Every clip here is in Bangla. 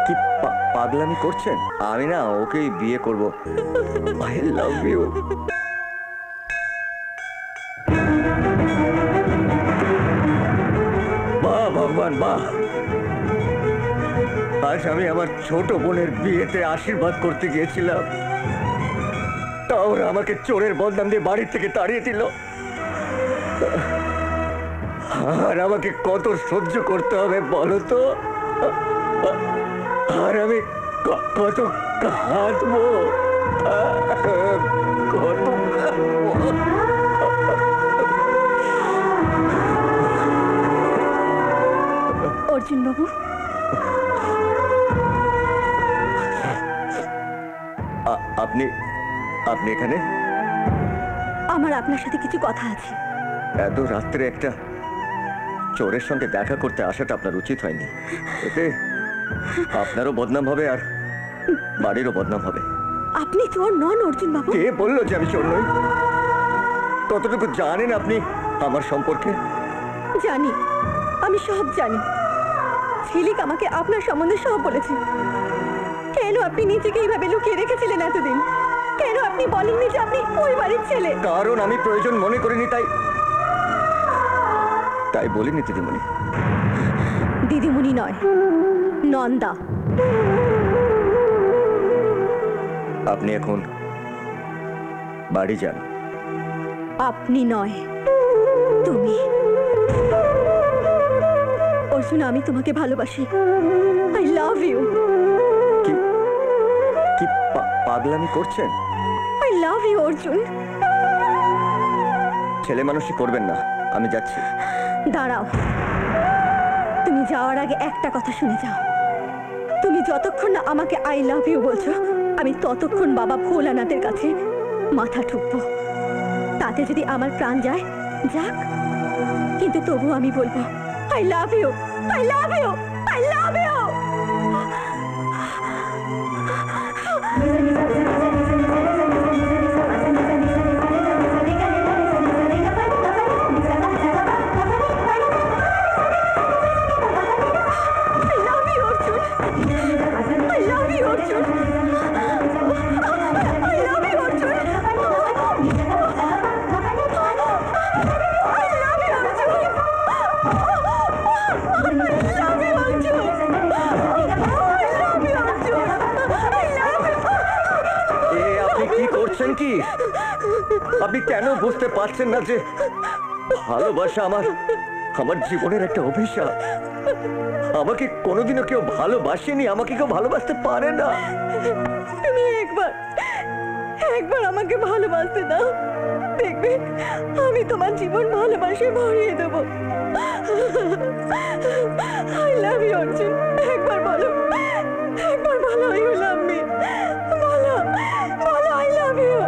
কি পাগলামি করছেন? আমি না ওকেই বিয়ে করব। I love you. বাহ ভগবান বাহ, আজ আমি আমার ছোট বোনের বিয়েতে আশীর্বাদ করতে গিয়েছিলাম, তাও ওরা আমাকে চোরের বদনাম দিয়ে বাড়ির থেকে তাড়িয়ে দিল। আর আমাকে কত সহ্য করতে হবে বলো তো? আর আমি কত কাঁদবো, কত অর্জুন বাবু, আপনি আপনি এখানে? আমার আপনার সাথে কিছু কথা আছে। এত রাত্রে একটা চোরের সঙ্গে দেখা করতে আসাটা আপনার উচিত হয়নি। এতে আপনারও বদনাম হবে আর বাড়িরও বদনাম হবে। আপনি চোর নন অর্জুন বাবু। কে বললো যে আমি চোর নই? কতটুকু জানেন আপনি আমার সম্পর্কে? জানি, আমি সব জানি। ঝিলিক আমাকে আপনার সম্বন্ধে সব বলেছে। কেন আপনি নিজেকে এইভাবে লুকিয়ে রেখেছিলেন এতদিন? কেন আপনি বলেননি যে আপনি ওই বাড়ির ছেলে? কারণ আমি প্রয়োজন মনে করিনি, তাই বলিনি দিদিমণি। দিদিমণি নয়, নন্দা। আপনি এখন বাড়ি যান। আপনি নয়, তুমি। অর্জুন, আমি তোমাকে ভালোবাসি। I love you. কি পাগলামি করছেন? I love you Arjun. ছেলে মানুষই করবেন না, আমি যাচ্ছি। দাঁড়াও, তুমি যাওয়ার আগে একটা কথা শুনে যাও। তুমি যতক্ষণ না আমাকে আই লাভ ইউ বলছো, আমি ততক্ষণ বাবা ভোলানাথের কাছে মাথা ঠুকবো। তাতে যদি আমার প্রাণ যায় যাক, কিন্তু তবু আমি বলবো I love you, I love you, I love you. কি আপনি কেন বুঝতে পারছেন না যে ভালোবাসা আমার জীবনের একটা অভিশাপ? আমাকে কোনোদিনও কেউ ভালোবাসেনি, আমাকে কেউ ভালোবাসতে পারে না। তুমি একবার আমাকে ভালোবাসতে দাও, দেখবে আমি তোমার জীবন ভালোবাসায় ভরিয়ে দেবো। I love you Arjun. একবার বলো, একবার বলো আই লাভ মি। বলো বলো আই লাভ ইউ।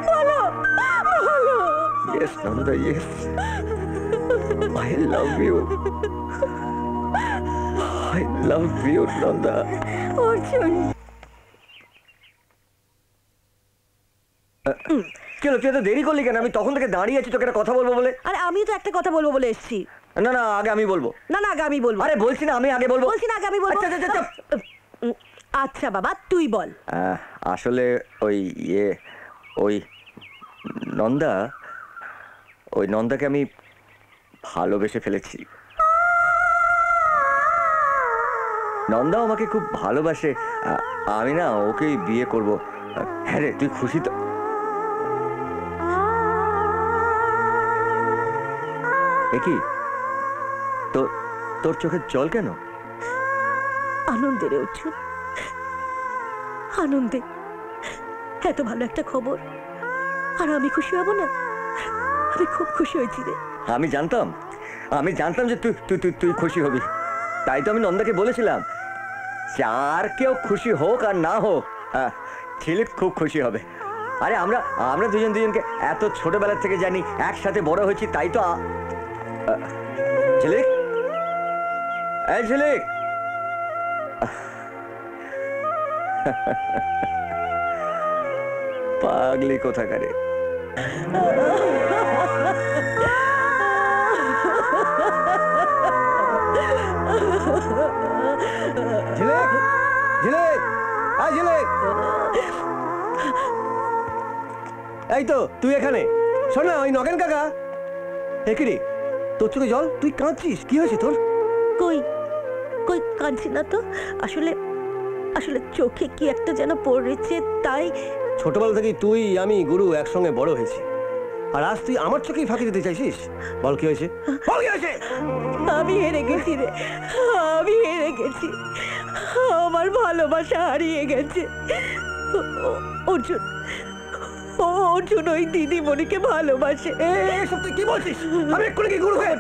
বলো বলো। Yes, Nanda, yes. I love you. I love you, Nanda. Arjun. কেন তুই এত দেরি করলি কেন? আমি তখন থেকে দাঁড়িয়ে আছি তোকে একটা কথা বলবো বলে। আরে আমি তো একটা কথা বলবো বলে এসেছি। না না, আগে আমি বলবো। না না, আগে আমি বলবো। আরে বলছি না, আমি আগে বলবো। বলছি না, আগে আমি বলবো। আচ্ছা বাবা, তুই বল। আসলে ওই নন্দা, ওই নন্দাকে আমি ভালোবেসে ফেলেছি। নন্দাও আমাকে খুব ভালোবাসে। আমি না ওকেই বিয়ে করব। হ্যাঁ রে, তুই খুশি তো? কি তোর চোখের জল কেন? আনন্দে রে অর্জুন, আনন্দে। এত ভালো একটা খবর, আর আমি খুশি হব না? আমি খুব খুশি হয়েছি রে। আমি জানতাম যে তুই খুশি হবি। তাই তো আমি নন্দাকে বলেছিলাম, যার কেউ খুশি হোক আর না হোক, ঝিলিক খুব খুশি হবে। আরে আমরা দুজনকে এত ছোটবেলা থেকে জানি, একসাথে বড় হয়েছি। তাই তো ঝিলিক, এই ঝিলিক, পাগলি কোথাকারে। ঝিলিক, ঝিলিক, আয় ঝিলিক। এই তো তুই এখানে। শোন না, ওই নগেন কাকা। একিরি, তোর চোখে জল, তুই কাঁদছিস, কি হয়েছে তোর? কই কই কাঁদছি না তো, আসলে আসলে চোখে কি একটা যেন পড়েছে, তাই। ছোটবেলা থেকেই তুই, আমি, গুরু একসঙ্গে বড় হয়েছি, আর আজ তুই আমার চোখেই ফাঁকি দিতে চাইছিস? বল কি হয়েছে, বল কি হয়েছে? আমি হেরে গেছি রে, আমি হেরে গেছি। আমার ভালোবাসা হারিয়ে গেছে। অর্জুন, অর্জুন ওই দিদিমণিকে ভালোবাসে। এসব তুই কি বলছিস? আমি এক্ষুনি কি গুরু হয়ে?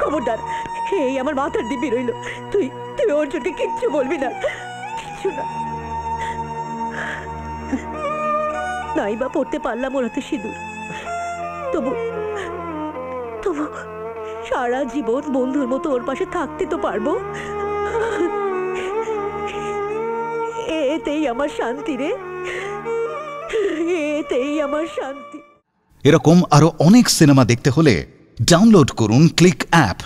খবরদার, এই আমার মাথার দিব্যি রইল। তুই তুই অর্জুনকে কিচ্ছু বলবি না, কিচ্ছু না। নাই বা পড়তে পারলাম ওর হাতে সিঁদুর, তবু তবু সারা জীবন বন্ধুর মতো ওর পাশে থাকতে তো পারবো। এতেই আমার শান্তি রে, এতেই আমার শান্তি। এরকম আরো অনেক সিনেমা দেখতে হলে ডাউনলোড করুন ক্লিক অ্যাপ।